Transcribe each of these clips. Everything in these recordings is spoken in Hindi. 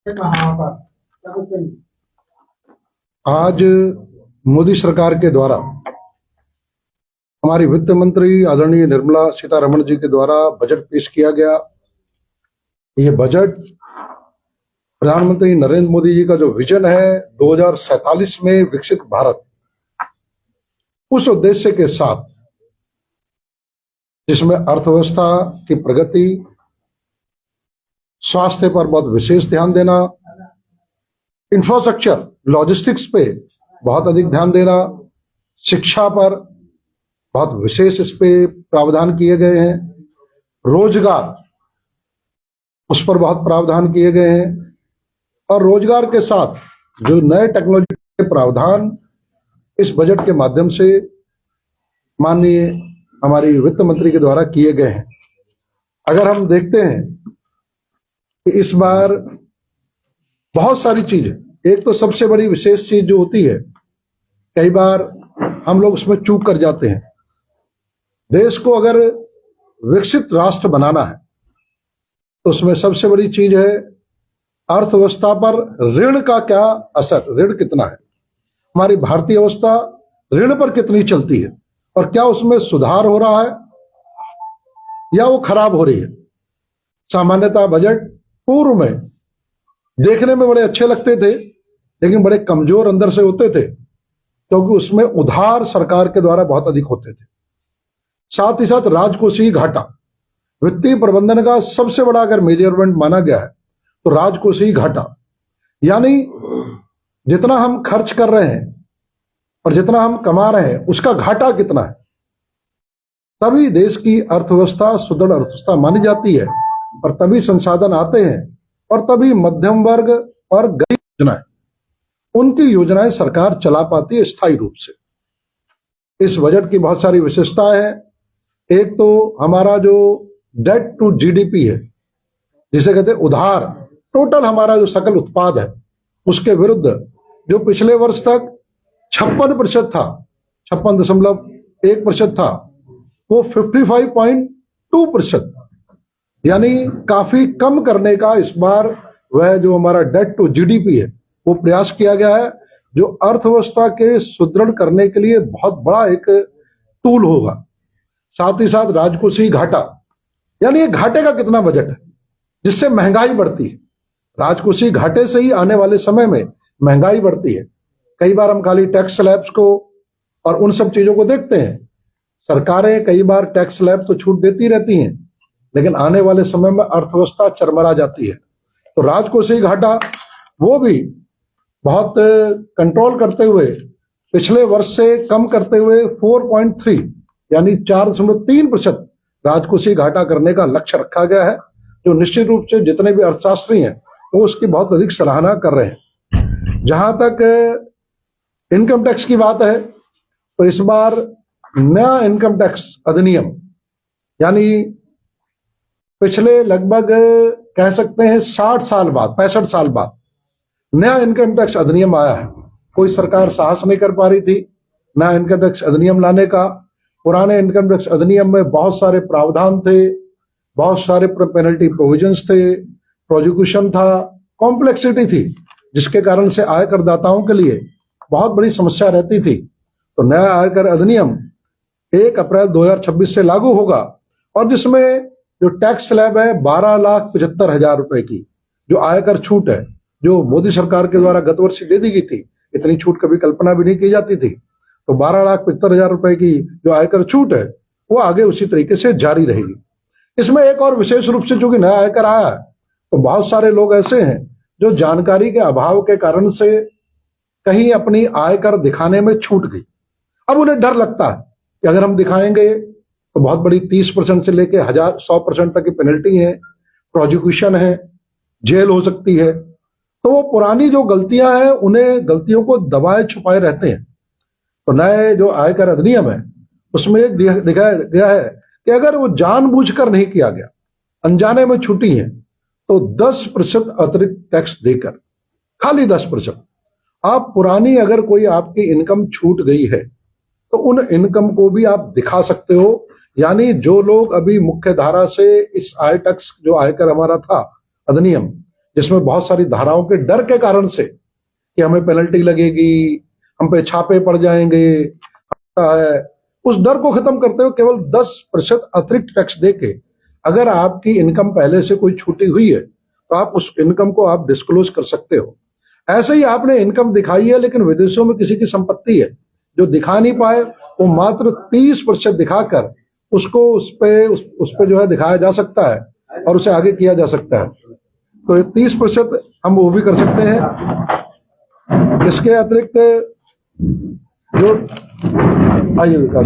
आज मोदी सरकार के द्वारा हमारी वित्त मंत्री आदरणीय निर्मला सीतारमण जी के द्वारा बजट पेश किया गया। ये बजट प्रधानमंत्री नरेंद्र मोदी जी का जो विजन है 2047 में विकसित भारत, उस उद्देश्य के साथ जिसमें अर्थव्यवस्था की प्रगति, स्वास्थ्य पर बहुत विशेष ध्यान देना, इंफ्रास्ट्रक्चर लॉजिस्टिक्स पे बहुत अधिक ध्यान देना, शिक्षा पर बहुत विशेष इस पे प्रावधान किए गए हैं, रोजगार उस पर बहुत प्रावधान किए गए हैं और रोजगार के साथ जो नए टेक्नोलॉजी के प्रावधान इस बजट के माध्यम से माननीय हमारी वित्त मंत्री के द्वारा किए गए हैं। अगर हम देखते हैं कि इस बार बहुत सारी चीजें, एक तो सबसे बड़ी विशेष चीज जो होती है, कई बार हम लोग उसमें चूक कर जाते हैं। देश को अगर विकसित राष्ट्र बनाना है तो उसमें सबसे बड़ी चीज है अर्थव्यवस्था पर ऋण का क्या असर, ऋण कितना है, हमारी भारतीय अवस्था ऋण पर कितनी चलती है और क्या उसमें सुधार हो रहा है या वो खराब हो रही है। सामान्यतः बजट पूर्व में देखने में बड़े अच्छे लगते थे लेकिन बड़े कमजोर अंदर से होते थे क्योंकि उसमें उधार सरकार के द्वारा बहुत अधिक होते थे। साथ ही साथ राजकोषीय घाटा, वित्तीय प्रबंधन का सबसे बड़ा अगर मेजरमेंट माना गया है तो राजकोषीय घाटा, यानी जितना हम खर्च कर रहे हैं और जितना हम कमा रहे हैं उसका घाटा कितना है, तभी देश की अर्थव्यवस्था सुदृढ़ अर्थव्यवस्था मानी जाती है और तभी संसाधन आते हैं और तभी मध्यम वर्ग और गरीब योजनाएं, उनकी योजनाएं सरकार चला पाती है स्थायी रूप से। इस बजट की बहुत सारी विशेषताएं हैं। एक तो हमारा जो डेट टू जीडीपी है, जिसे कहते हैं उधार, टोटल हमारा जो सकल उत्पाद है उसके विरुद्ध जो पिछले वर्ष तक 56% था, 56.1% था, वो 55.2%, यानी काफी कम करने का इस बार वह जो हमारा डेट टू जीडीपी है वो प्रयास किया गया है, जो अर्थव्यवस्था के सुदृढ़ करने के लिए बहुत बड़ा एक टूल होगा। साथ ही साथ राजकोषीय घाटा, यानी ये घाटे का कितना बजट है जिससे महंगाई बढ़ती है। राजकोषीय घाटे से ही आने वाले समय में महंगाई बढ़ती है। कई बार हम खाली टैक्स स्लैब्स को और उन सब चीजों को देखते हैं। सरकारें कई बार टैक्स स्लैब तो छूट देती रहती हैं लेकिन आने वाले समय में अर्थव्यवस्था चरमरा जाती है। तो राजकोषीय घाटा वो भी बहुत कंट्रोल करते हुए, पिछले वर्ष से कम करते हुए 4.3 यानी 4.3% राजकोषीय घाटा करने का लक्ष्य रखा गया है, जो निश्चित रूप से जितने भी अर्थशास्त्री हैं वो उसकी बहुत अधिक सराहना कर रहे हैं। जहां तक इनकम टैक्स की बात है तो इस बार नया इनकम टैक्स अधिनियम, यानी पिछले लगभग कह सकते हैं 60 साल बाद, 65 साल बाद नया इनकम टैक्स अधिनियम आया है। कोई सरकार साहस नहीं कर पा रही थी नया इनकम टैक्स अधिनियम लाने का। पुराने इनकम टैक्स अधिनियम में बहुत सारे प्रावधान थे, बहुत सारे पेनल्टी प्रोविजंस थे, प्रोसिक्यूशन था, कॉम्प्लेक्सिटी थी, जिसके कारण से आयकर दाताओं के लिए बहुत बड़ी समस्या रहती थी। तो नया आयकर अधिनियम 1 अप्रैल 2026 से लागू होगा और जिसमें जो टैक्स स्लैब है 12,75,000 रुपए की जो आयकर छूट है, जो मोदी सरकार के द्वारा गत वर्ष दे दी गई थी, इतनी छूट कभी कल्पना भी नहीं की जाती थी। तो 12,75,000 रुपए की जो आयकर छूट है वो आगे उसी तरीके से जारी रहेगी। इसमें एक और विशेष रूप से चूंकि नया आयकर आया है तो बहुत सारे लोग ऐसे हैं जो जानकारी के अभाव के कारण से कहीं अपनी आयकर दिखाने में छूट गई। अब उन्हें डर लगता है कि अगर हम दिखाएंगे तो बहुत बड़ी 30% से लेके 100% तक की पेनल्टी है, प्रोसिक्यूशन है, जेल हो सकती है। तो वो पुरानी जो गलतियां हैं उन्हें गलतियों को दबाए छुपाए रहते हैं। तो नए जो आयकर अधिनियम है उसमें दिखाया गया है कि अगर वो जानबूझकर नहीं किया गया, अनजाने में छूटी है, तो 10% अतिरिक्त टैक्स देकर, खाली 10%, आप पुरानी अगर कोई आपकी इनकम छूट गई है तो उन इनकम को भी आप दिखा सकते हो। यानी जो लोग अभी मुख्य धारा से इस आय टैक्स जो आयकर हमारा था अधिनियम, जिसमें बहुत सारी धाराओं के डर के कारण से कि हमें पेनल्टी लगेगी, हम पे छापे पड़ जाएंगे है, उस डर को खत्म करते हुए केवल 10% अतिरिक्त टैक्स देके अगर आपकी इनकम पहले से कोई छूटी हुई है तो आप उस इनकम को आप डिस्क्लोज कर सकते हो। ऐसे ही आपने इनकम दिखाई है लेकिन विदेशों में किसी की संपत्ति है जो दिखा नहीं पाए, वो मात्र 30% दिखाकर उसको उस पे जो है दिखाया जा सकता है और उसे आगे किया जा सकता है। तो 30% हम वो भी कर सकते हैं। इसके अतिरिक्त जो आइए विकास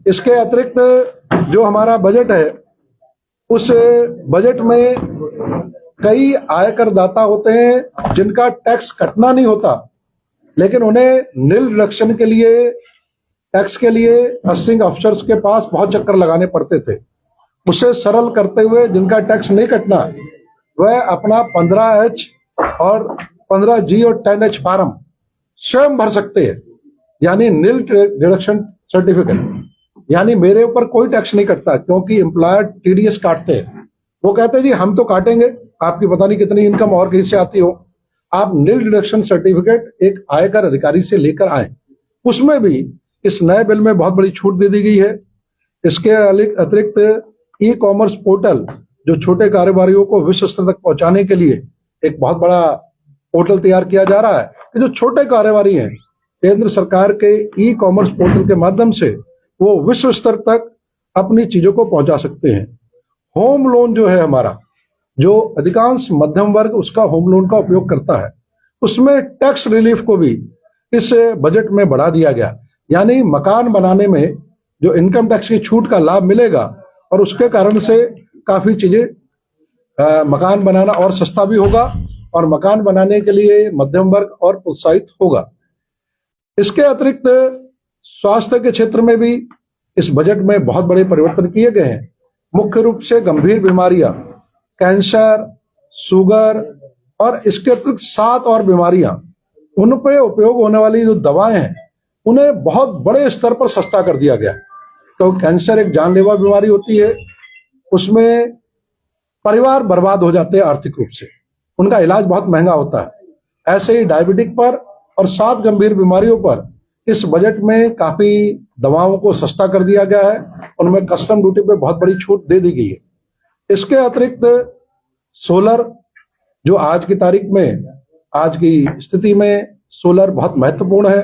इसके अतिरिक्त जो हमारा बजट है उस बजट में कई आयकर दाता होते हैं जिनका टैक्स कटना नहीं होता, लेकिन उन्हें नील डिडक्शन के लिए टैक्स के लिए असिंग अफसर्स के पास बहुत चक्कर लगाने पड़ते थे। उसे सरल करते हुए जिनका टैक्स नहीं कटना वह अपना 15H और 15G और 10H फॉर्म स्वयं भर सकते हैं, यानी नील डिडक्शन सर्टिफिकेट। यानी मेरे ऊपर कोई टैक्स नहीं कटता क्योंकि एम्प्लॉयर TDS काटते हैं। वो कहते हैं जी हम तो काटेंगे, आपकी पता नहीं कितनी इनकम और कहीं से आती हो, आप नील डिडक्शन सर्टिफिकेट एक आयकर अधिकारी से लेकर आए। उसमें भी इस नए बिल में बहुत बड़ी छूट दे दी गई है। इसके अतिरिक्त ई-कॉमर्स पोर्टल जो छोटे कारोबारियों को विश्व स्तर तक पहुंचाने के लिए एक बहुत बड़ा पोर्टल तैयार किया जा रहा है कि जो छोटे कारोबारी हैं केंद्र सरकार के ई-कॉमर्स पोर्टल के माध्यम से वो विश्व स्तर तक अपनी चीजों को पहुंचा सकते हैं। होम लोन जो है हमारा, जो अधिकांश मध्यम वर्ग उसका होम लोन का उपयोग करता है, उसमें टैक्स रिलीफ को भी इस बजट में बढ़ा दिया गया। यानी मकान बनाने में जो इनकम टैक्स की छूट का लाभ मिलेगा और उसके कारण से काफी चीजें मकान बनाना और सस्ता भी होगा और मकान बनाने के लिए मध्यम वर्ग और प्रोत्साहित होगा। इसके अतिरिक्त स्वास्थ्य के क्षेत्र में भी इस बजट में बहुत बड़े परिवर्तन किए गए हैं। मुख्य रूप से गंभीर बीमारियां, कैंसर, शुगर और इसके अतिरिक्त 7 और बीमारियां, उन पे उपयोग होने वाली जो दवाएं हैं उन्हें बहुत बड़े स्तर पर सस्ता कर दिया गया। तो कैंसर एक जानलेवा बीमारी होती है, उसमें परिवार बर्बाद हो जाते हैं आर्थिक रूप से, उनका इलाज बहुत महंगा होता है। ऐसे ही डायबिटिक पर और 7 गंभीर बीमारियों पर इस बजट में काफी दवाओं को सस्ता कर दिया गया है, उनमें कस्टम ड्यूटी पे बहुत बड़ी छूट दे दी गई है। इसके अतिरिक्त सोलर, जो आज की तारीख में, आज की स्थिति में सोलर बहुत महत्वपूर्ण है,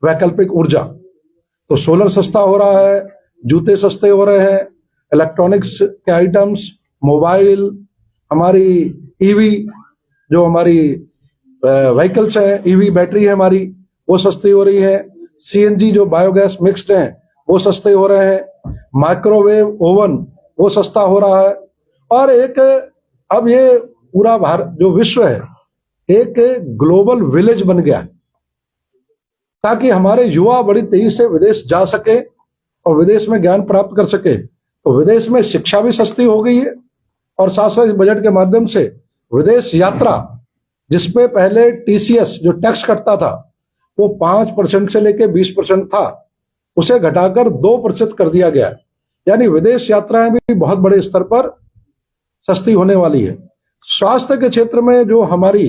वैकल्पिक ऊर्जा, तो सोलर सस्ता हो रहा है, जूते सस्ते हो रहे हैं, इलेक्ट्रॉनिक्स के आइटम्स, मोबाइल, हमारी ईवी जो हमारी व्हीकल्स है, ईवी बैटरी है हमारी, वो सस्ती हो रही है, CNG जो बायोगैस मिक्स्ड है वो सस्ते हो रहे हैं, माइक्रोवेव ओवन वो सस्ता हो रहा है। और एक अब ये पूरा भारत जो विश्व है एक ग्लोबल विलेज बन गया है, ताकि हमारे युवा बड़ी तेजी से विदेश जा सके और विदेश में ज्ञान प्राप्त कर सके। तो विदेश में शिक्षा भी सस्ती हो गई है और साथ साथ इस बजट के माध्यम से विदेश यात्रा, जिसपे पहले TCS जो टैक्स कटता था वो 5% से लेके 20% था, उसे घटाकर 2% कर दिया गया। यानी विदेश यात्राएं भी बहुत बड़े स्तर पर सस्ती होने वाली है। स्वास्थ्य के क्षेत्र में जो हमारी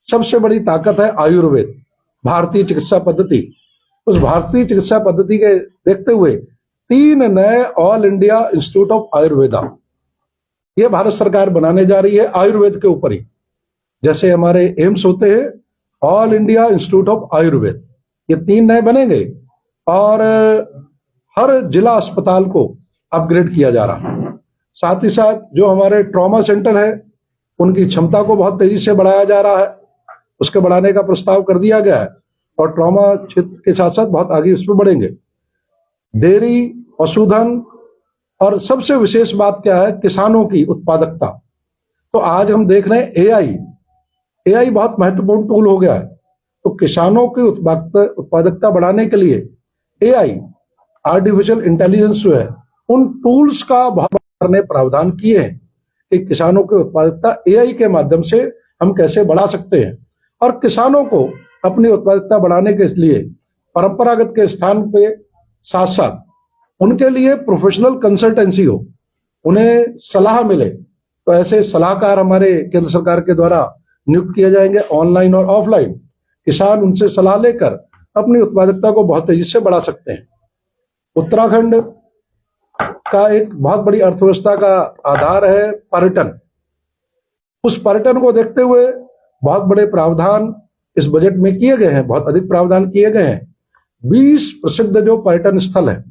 सबसे बड़ी ताकत है आयुर्वेद, भारतीय चिकित्सा पद्धति, उस भारतीय चिकित्सा पद्धति के देखते हुए 3 नए all India institute of Ayurveda ये भारत सरकार बनाने जा रही है आयुर्वेद के ऊपर ही। जैसे हमारे एम्स होते हैं, all India institute of Ayurveda, ये 3 नए बनेंगे और हर जिला अस्पताल को अपग्रेड किया जा रहा है। साथ ही साथ जो हमारे ट्रॉमा सेंटर है उनकी क्षमता को बहुत तेजी से बढ़ाया जा रहा है, उसके बढ़ाने का प्रस्ताव कर दिया गया है और ट्रॉमा क्षेत्र के साथ साथ बहुत आगे उसमें बढ़ेंगे। डेयरी, पशुधन और सबसे विशेष बात क्या है, किसानों की उत्पादकता। तो आज हम देख रहे हैं AI बहुत महत्वपूर्ण टूल हो गया है। तो किसानों की उत्पादकता बढ़ाने के लिए AI, आर्टिफिशियल इंटेलिजेंस जो है, उन टूल्स का बहुत ने प्रावधान किए हैं कि किसानों की उत्पादकता AI के माध्यम से हम कैसे बढ़ा सकते हैं और किसानों को अपनी उत्पादकता बढ़ाने के लिए परंपरागत के स्थान पे साथ साथ उनके लिए प्रोफेशनल कंसल्टेंसी हो, उन्हें सलाह मिले, तो ऐसे सलाहकार हमारे केंद्र सरकार के द्वारा नियुक्त किए जाएंगे, ऑनलाइन और ऑफलाइन। किसान उनसे सलाह लेकर अपनी उत्पादकता को बहुत तेजी से बढ़ा सकते हैं। उत्तराखंड का एक बहुत बड़ी अर्थव्यवस्था का आधार है पर्यटन। उस पर्यटन को देखते हुए बहुत बड़े प्रावधान इस बजट में किए गए हैं, बहुत अधिक प्रावधान किए गए हैं। 20 प्रसिद्ध जो पर्यटन स्थल है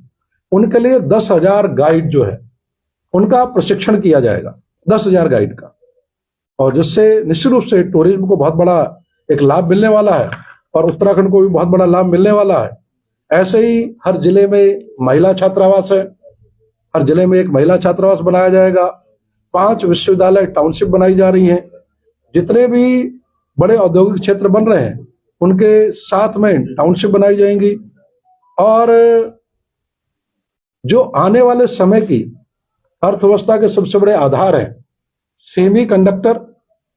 उनके लिए 10,000 गाइड जो है उनका प्रशिक्षण किया जाएगा, 10,000 गाइड का, और जिससे निश्चित रूप से टूरिज्म को बहुत बड़ा एक लाभ मिलने वाला है और उत्तराखंड को भी बहुत बड़ा लाभ मिलने वाला है। ऐसे ही हर जिले में महिला छात्रावास है, हर जिले में एक महिला छात्रावास बनाया जाएगा। 5 विश्वविद्यालय टाउनशिप बनाई जा रही हैं। जितने भी बड़े औद्योगिक क्षेत्र बन रहे हैं उनके साथ में टाउनशिप बनाई जाएंगी। और जो आने वाले समय की अर्थव्यवस्था के सबसे बड़े आधार हैं सेमी कंडक्टर।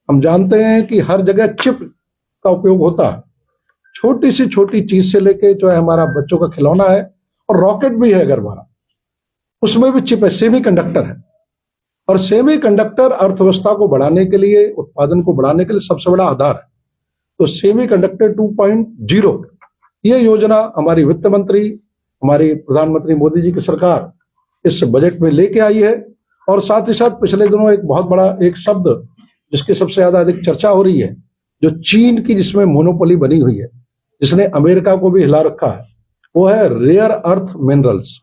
हम जानते हैं कि हर जगह चिप का उपयोग होता है, छोटी सी छोटी चीज से लेके जो है हमारा बच्चों का खिलौना है और रॉकेट भी है अगर हमारा, उसमें भी चिप है, सेमी कंडक्टर है। और सेमी कंडक्टर अर्थव्यवस्था को बढ़ाने के लिए, उत्पादन को बढ़ाने के लिए सबसे बड़ा आधार है। तो सेमी कंडक्टर 2.0 ये योजना हमारी वित्त मंत्री, हमारी प्रधानमंत्री मोदी जी की सरकार इस बजट में लेके आई है। और साथ ही साथ पिछले दिनों एक बहुत बड़ा एक शब्द जिसकी सबसे ज्यादा अधिक चर्चा हो रही है, जो चीन की जिसमें मोनोपोली बनी हुई है, जिसने अमेरिका को भी हिला रखा है, वो है रेयर अर्थ मिनरल्स।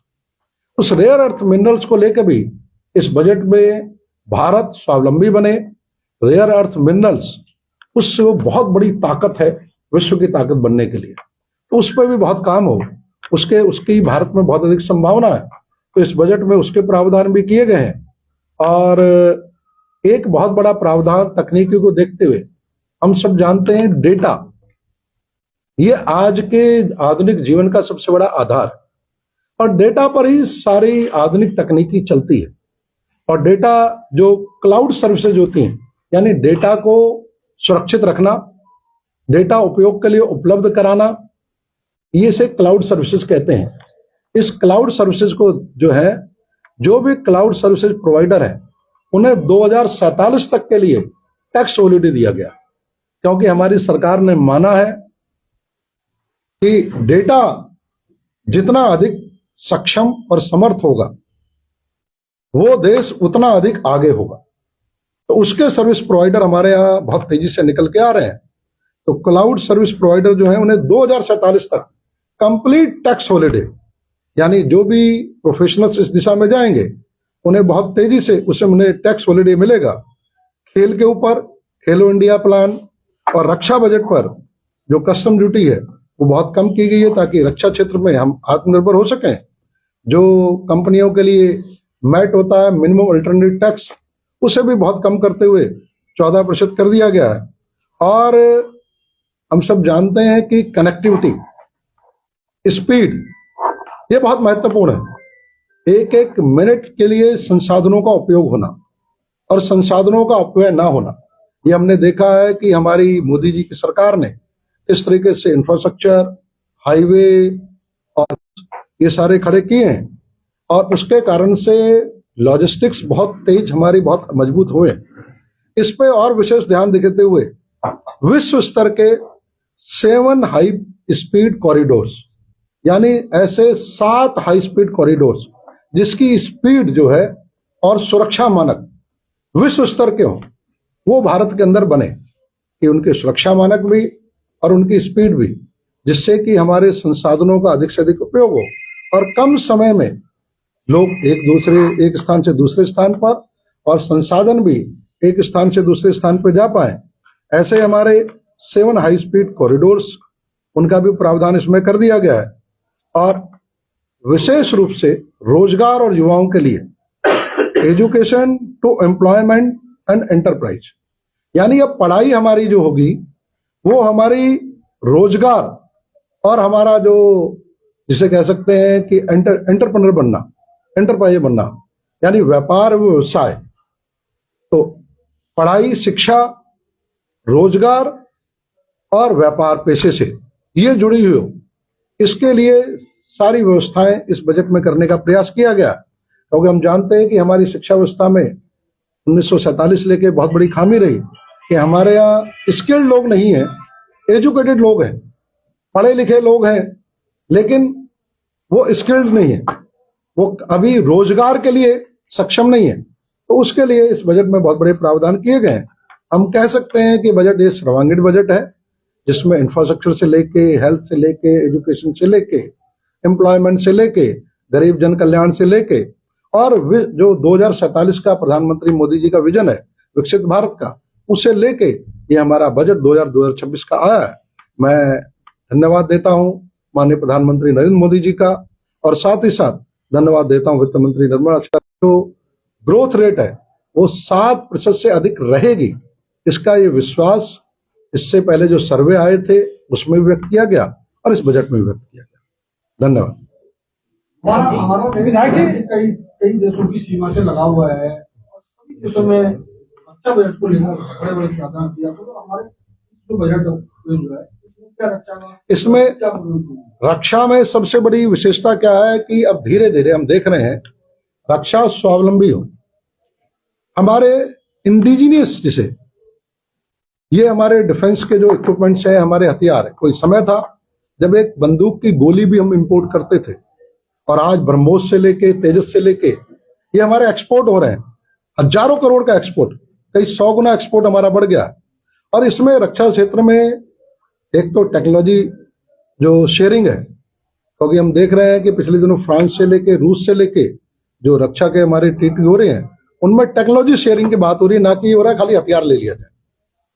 उस रेयर अर्थ मिनरल्स को लेकर भी इस बजट में भारत स्वावलंबी बने। रेयर अर्थ मिनरल्स उससे वो बहुत बड़ी ताकत है विश्व की ताकत बनने के लिए, तो उस पर भी बहुत काम हो, उसकी भारत में बहुत अधिक संभावना है। तो इस बजट में उसके प्रावधान भी किए गए हैं। और एक बहुत बड़ा प्रावधान तकनीकी को देखते हुए, हम सब जानते हैं डेटा ये आज के आधुनिक जीवन का सबसे बड़ा आधार है और डेटा पर ही सारी आधुनिक तकनीकी चलती है। और डेटा जो क्लाउड सर्विसेज होती हैं, यानी डेटा को सुरक्षित रखना, डेटा उपयोग के लिए उपलब्ध कराना, ये से क्लाउड सर्विसेज कहते हैं। इस क्लाउड सर्विसेज को जो है, जो भी क्लाउड सर्विसेज प्रोवाइडर है उन्हें 2047 तक के लिए टैक्स हॉलिडे दिया गया, क्योंकि हमारी सरकार ने माना है कि डेटा जितना अधिक सक्षम और समर्थ होगा वो देश उतना अधिक आगे होगा। तो उसके सर्विस प्रोवाइडर हमारे यहाँ बहुत तेजी से निकल के आ रहे हैं। तो क्लाउड सर्विस प्रोवाइडर जो है उन्हें 2047 तक कंप्लीट टैक्स हॉलिडे, यानी जो भी प्रोफेशनल्स इस दिशा में जाएंगे उन्हें बहुत तेजी से उन्हें टैक्स हॉलिडे मिलेगा। खेल के ऊपर खेलो इंडिया प्लान और रक्षा बजट पर जो कस्टम ड्यूटी है वो बहुत कम की गई है, ताकि रक्षा क्षेत्र में हम आत्मनिर्भर हो सकें। जो कंपनियों के लिए मैट होता है, मिनिमम अल्टरनेटिव टैक्स, उसे भी बहुत कम करते हुए 14% कर दिया गया है। और हम सब जानते हैं कि कनेक्टिविटी, स्पीड, ये बहुत महत्वपूर्ण है। एक एक मिनट के लिए संसाधनों का उपयोग होना और संसाधनों का अपव्यय ना होना, ये हमने देखा है कि हमारी मोदी जी की सरकार ने इस तरीके से इंफ्रास्ट्रक्चर, हाईवे और ये सारे खड़े किए हैं और उसके कारण से लॉजिस्टिक्स बहुत तेज हमारी बहुत मजबूत हुए। इस पे और विशेष ध्यान देते हुए विश्व स्तर के 7 हाई स्पीड कॉरिडोर्स, यानी ऐसे 7 हाई स्पीड कॉरिडोर्स जिसकी स्पीड जो है और सुरक्षा मानक विश्व स्तर के हों, वो भारत के अंदर बने, कि उनके सुरक्षा मानक भी और उनकी स्पीड भी, जिससे कि हमारे संसाधनों का अधिक से अधिक उपयोग हो और कम समय में लोग एक स्थान से दूसरे स्थान पर और संसाधन भी एक स्थान से दूसरे स्थान पर जा पाए। ऐसे हमारे 7 हाई स्पीड कॉरिडोर्स, उनका भी प्रावधान इसमें कर दिया गया है। और विशेष रूप से रोजगार और युवाओं के लिए education to employment and enterprise, यानी अब पढ़ाई हमारी जो होगी वो हमारी रोजगार और हमारा जो जिसे कह सकते हैं कि एंटरप्रेन्योर बनना, एंटरप्राइज बनना, यानी व्यापार व्यवसाय। तो पढ़ाई, शिक्षा, रोजगार और व्यापार पेशे से ये जुड़ी हुई हो, इसके लिए सारी व्यवस्थाएं इस बजट में करने का प्रयास किया गया। क्योंकि हम जानते हैं कि हमारी शिक्षा व्यवस्था में 1947 लेके बहुत बड़ी खामी रही कि हमारे यहाँ स्किल्ड लोग नहीं हैं, एजुकेटेड लोग हैं, पढ़े लिखे लोग हैं, लेकिन वो स्किल्ड नहीं है, वो अभी रोजगार के लिए सक्षम नहीं है। तो उसके लिए इस बजट में बहुत बड़े प्रावधान किए गए हैं। हम कह सकते हैं कि बजट ये सर्वांगीण बजट है, जिसमें इंफ्रास्ट्रक्चर से लेके, हेल्थ से लेके, एजुकेशन से लेके, एम्प्लॉयमेंट से लेके, गरीब जन कल्याण से लेके, और जो 2047 का प्रधानमंत्री मोदी जी का विजन है विकसित भारत का, उसे लेके ये हमारा बजट 2026 का आया है। मैं धन्यवाद देता हूं माननीय प्रधानमंत्री नरेंद्र मोदी जी का, और साथ ही साथ धन्यवाद देता हूं वित्त मंत्री निर्मला सीतारमण। जो ग्रोथ रेट है वो 7% से अधिक रहेगी, इसका ये विश्वास इससे पहले जो सर्वे आए थे उसमें भी व्यक्त किया गया और इस बजट में भी व्यक्त किया गया। धन्यवाद। हमारा कई देशों की सीमा से लगा हुआ है, सभी देशों में रक्षा बजट को लेकर बड़े बड़े प्रावधान किया, तो हमारे जो बजट जो है इसमें क्या रक्षा में सबसे बड़ी विशेषता क्या है कि अब धीरे धीरे हम देख रहे हैं रक्षा स्वावलंबी हो, हमारे इंडिजिनियस, जिसे ये हमारे डिफेंस के जो इक्विपमेंट्स हैं, हमारे हथियार है। कोई समय था जब एक बंदूक की गोली भी हम इंपोर्ट करते थे, और आज ब्रह्मोस से लेके, तेजस से लेके ये हमारे एक्सपोर्ट हो रहे हैं। हजारों करोड़ का एक्सपोर्ट, कई 100 गुना एक्सपोर्ट हमारा बढ़ गया। और इसमें रक्षा क्षेत्र में एक तो टेक्नोलॉजी जो शेयरिंग है, क्योंकि हम देख रहे हैं कि पिछले दिनों फ्रांस से लेके, रूस से लेके जो रक्षा के हमारे ट्रीटी हो रहे हैं, उनमें टेक्नोलॉजी शेयरिंग की बात हो रही है, ना कि हो रहा है खाली हथियार ले लिया जाए।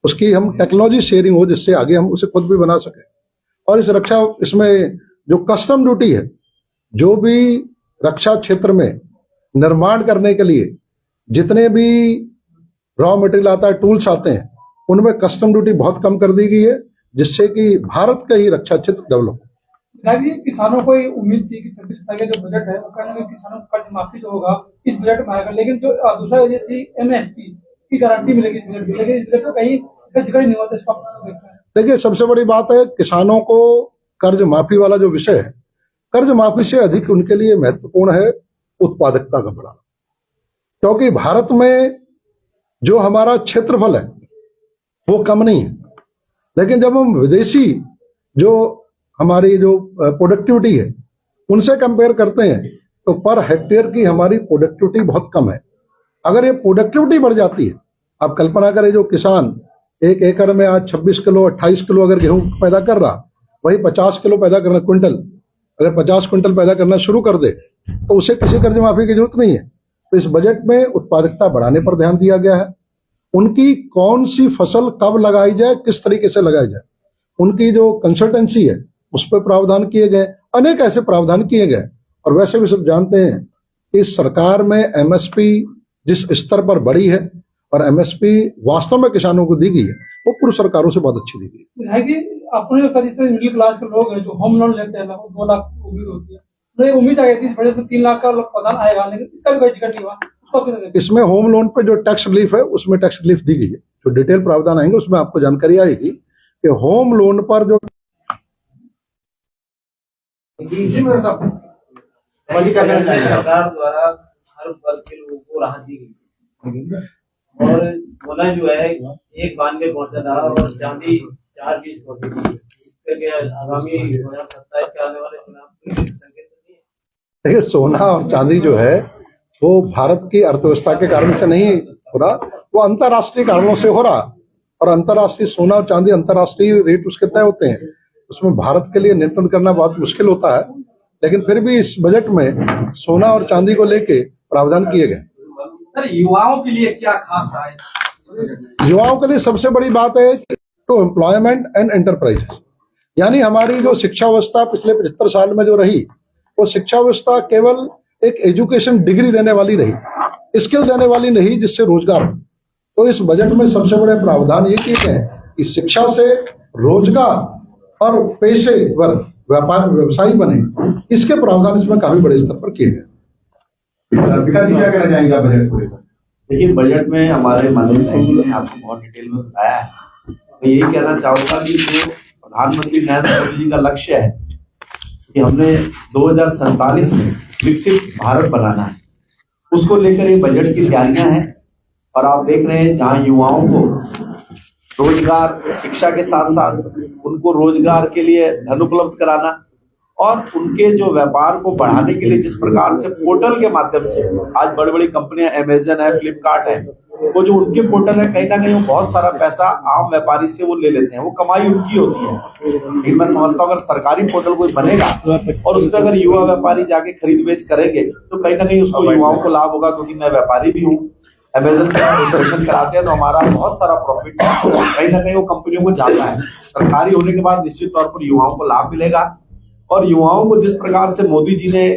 उसकी हम टेक्नोलॉजी शेयरिंग हो, जिससे आगे हम उसे खुद भी बना सके। और इस रक्षा, इसमें जो कस्टम ड्यूटी है, जो भी रक्षा क्षेत्र में निर्माण करने के लिए जितने भी रॉ मटेरियल आता है, टूल्स आते हैं, उनमें कस्टम ड्यूटी बहुत कम कर दी गई है, जिससे कि भारत का ही रक्षा क्षेत्र डेवलप हो। किसानों को उम्मीद थी कि 26 का जो बजट है वो करने में किसानों को कर्ज माफी जो होगा इस बजट में आएगा, लेकिन जो दूसरा वजह थी एमएसपी की गारंटी मिलेगी इस बजट में, लेकिन इस बजट में कहीं इसका जिक्र नहीं होता। इसको देखिए, सबसे बड़ी बात है किसानों को कर्ज माफी वाला जो विषय है, कर्ज माफी से अधिक उनके लिए महत्वपूर्ण है उत्पादकता का बढ़ाना। क्योंकि भारत में जो हमारा क्षेत्रफल है वो कम नहीं है, लेकिन जब हम विदेशी जो हमारी जो प्रोडक्टिविटी है उनसे कंपेयर करते हैं तो पर हेक्टेयर की हमारी प्रोडक्टिविटी बहुत कम है। अगर ये प्रोडक्टिविटी बढ़ जाती है, आप कल्पना करें जो किसान 1 एकड़ में आज 26 किलो 28 किलो अगर गेहूं पैदा कर रहा, वही 50 किलो पैदा करना, क्विंटल अगर 50 क्विंटल पैदा करना शुरू कर दे तो उसे किसी कर्ज माफी की जरूरत नहीं है। तो इस बजट में उत्पादकता बढ़ाने पर ध्यान दिया गया है। उनकी कौन सी फसल कब लगाई जाए, किस तरीके से लगाई जाए, उनकी जो कंसल्टेंसी है उस पर प्रावधान किए गए, अनेक ऐसे प्रावधान किए गए। और वैसे भी सब जानते हैं कि सरकार में एमएसपी जिस स्तर पर बढ़ी है और एमएसपी वास्तव में किसानों को दी गई है, वो पूर्व सरकारों से बहुत अच्छी दी गई है। अपने मिडिल क्लास के लोग हैं जो होम लोन लेते हैं, 2 लाख उम्मीद होती है, तो उम्मीद आई थी इस बजट में 3 लाख का प्रावधान आएगा, लेकिन इसका भी कोई जिक्र नहीं हुआ। इसमें होम लोन पे जो टैक्स रिलीफ है उसमें टैक्स रिलीफ दी गई है। जो डिटेल प्रावधान आएंगे उसमें आपको जानकारी आएगी कि होम लोन पर जो सरकार द्वारा हर वर्ग के लोगों को राहत दी गई, और सोना जो है 192 पहुंचा था और चांदी 420 पहुंची थी। आगामी 2027 के आने वाले चुनाव संकेत नहीं है। देखिए, सोना और चांदी जो है वो भारत की अर्थव्यवस्था के कारण से नहीं हो रहा, वो अंतर्राष्ट्रीय कारणों से हो रहा। और अंतर्राष्ट्रीय सोना और चांदी अंतर्राष्ट्रीय रेट उसके तय होते हैं, उसमें भारत के लिए नियंत्रण करना बहुत मुश्किल होता है। लेकिन फिर भी इस बजट में सोना और चांदी को लेके प्रावधान किए गए। सर, युवाओं के लिए क्या खास रहा है? युवाओं के लिए सबसे बड़ी बात है टू एम्प्लॉयमेंट एंड एंटरप्राइजेस, यानी हमारी जो शिक्षा व्यवस्था पिछले 75 साल में जो रही, वो शिक्षा व्यवस्था केवल एक एजुकेशन डिग्री देने वाली रही, स्किल देने वाली नहीं जिससे रोजगार। तो इस बजट में सबसे बड़े प्रावधान ये किए गए कि शिक्षा से रोजगार और पेशेवर व्यापार व्यवसायी बने, इसके प्रावधान इसमें काफी बड़े स्तर पर किए गए। विकास जी क्या कहना चाहेंगे बजट को लेकर? देखिए, बजट में हमारे माननीय जी ने आपको बहुत डिटेल में बताया है मैं यही कहना चाहूंगा कि जो प्रधानमंत्री नरेंद्र मोदी जी का लक्ष्य है कि हमने 2047 में विकसित भारत बनाना है, उसको लेकर ये बजट की तैयारियां हैं। और आप देख रहे हैं जहां युवाओं को रोजगार, शिक्षा के साथ साथ उनको रोजगार के लिए धन उपलब्ध कराना और उनके जो व्यापार को बढ़ाने के लिए जिस प्रकार से पोर्टल के माध्यम से आज बड़ी बड़ी कंपनियां अमेजन है, फ्लिपकार्ट है, वो जो उनके पोर्टल है कहीं ना कहीं वो बहुत सारा पैसा आम व्यापारी से वो ले लेते हैं, वो कमाई उनकी होती है। लेकिन मैं समझता हूँ अगर सरकारी पोर्टल कोई बनेगा और उसमें अगर युवा व्यापारी जाके खरीद बेच करेंगे तो कहीं ना कहीं उसको युवाओं को लाभ होगा, क्योंकि मैं व्यापारी भी हूँ। अमेजन पे रजिस्ट्रेशन कराते हैं तो हमारा बहुत सारा प्रॉफिट कहीं ना कहीं वो कंपनियों को जाता है। सरकारी होने के बाद निश्चित तौर पर युवाओं को लाभ मिलेगा। और युवाओं को जिस प्रकार से मोदी जी ने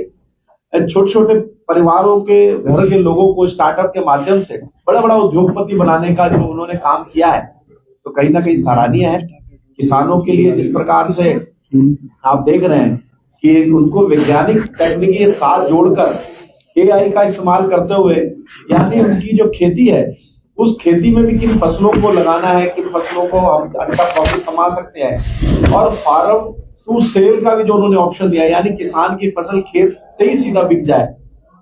छोटे छोटे परिवारों के घर के लोगों को स्टार्टअप के माध्यम से बड़ा बड़ा उद्योगपति बनाने का जो उन्होंने काम किया है, तो कहीं ना कहीं सराहनीय है। किसानों के लिए जिस प्रकार से आप देख रहे हैं कि उनको वैज्ञानिक तकनीकी के साथ जोड़कर AI का इस्तेमाल करते हुए, यानी उनकी जो खेती है उस खेती में भी किन फसलों को लगाना है, किन फसलों को हम अच्छा प्रॉफिट कमा सकते हैं, और फार्म टू सेल का भी जो उन्होंने ऑप्शन दिया, यानी किसान की फसल खेत से ही सीधा बिक जाए।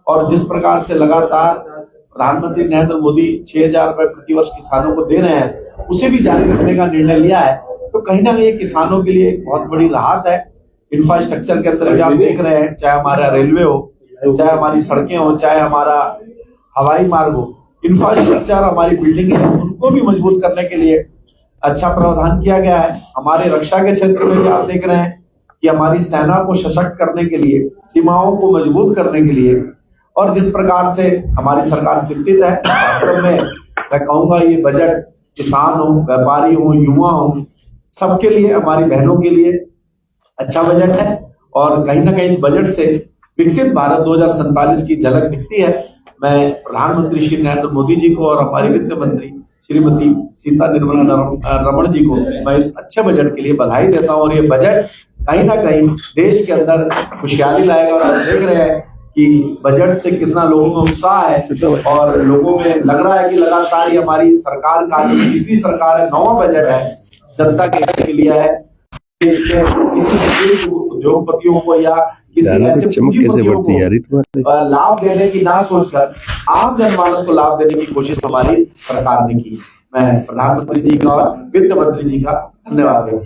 और जिस प्रकार से लगातार प्रधानमंत्री नरेंद्र मोदी 6,000 रुपए प्रति वर्ष किसानों को दे रहे हैं, उसे भी जारी रखने का निर्णय लिया है, तो कहीं ना कहीं किसानों के लिए एक बहुत बड़ी राहत है। इंफ्रास्ट्रक्चर के अंदर भी आप देख रहे हैं, चाहे हमारा रेलवे हो, चाहे हमारी सड़कें हो, चाहे हमारा हवाई मार्ग हो, इंफ्रास्ट्रक्चर हमारी बिल्डिंग है, उनको भी मजबूत करने के लिए अच्छा प्रावधान किया गया है। हमारे रक्षा के क्षेत्र में भी आप देख रहे हैं कि हमारी सेना को सशक्त करने के लिए, सीमाओं को मजबूत करने के लिए, और जिस प्रकार से हमारी सरकार चिंतित है, वास्तव में मैं कहूंगा ये बजट किसान हो, व्यापारी हो, युवा हो, सबके लिए, हमारी बहनों के लिए अच्छा बजट है। और कहीं ना कहीं इस बजट से विकसित भारत 2047 की झलक दिखती है। मैं प्रधानमंत्री श्री नरेंद्र मोदी जी को और हमारी वित्त मंत्री श्रीमती सीता निर्मला रमण जी को मैं इस अच्छे बजट के लिए बधाई देता हूं। और ये बजट कहीं ना कहीं देश के अंदर खुशहाली लाएगा। और हम देख रहे हैं कि बजट से कितना लोगों में उत्साह है और लोगों में लग रहा है कि लगातार ये हमारी सरकार का जो तीसरी सरकार है, 9वां बजट है, जनता के लिए है। किसी उद्योगपतियों को या किसी ऐसे पूंजीपतियों को लाभ देने की ना सोचकर आम जनमानस को लाभ देने की कोशिश हमारी सरकार ने की। मैं प्रधानमंत्री जी का और वित्त मंत्री जी का धन्यवाद देता हूं।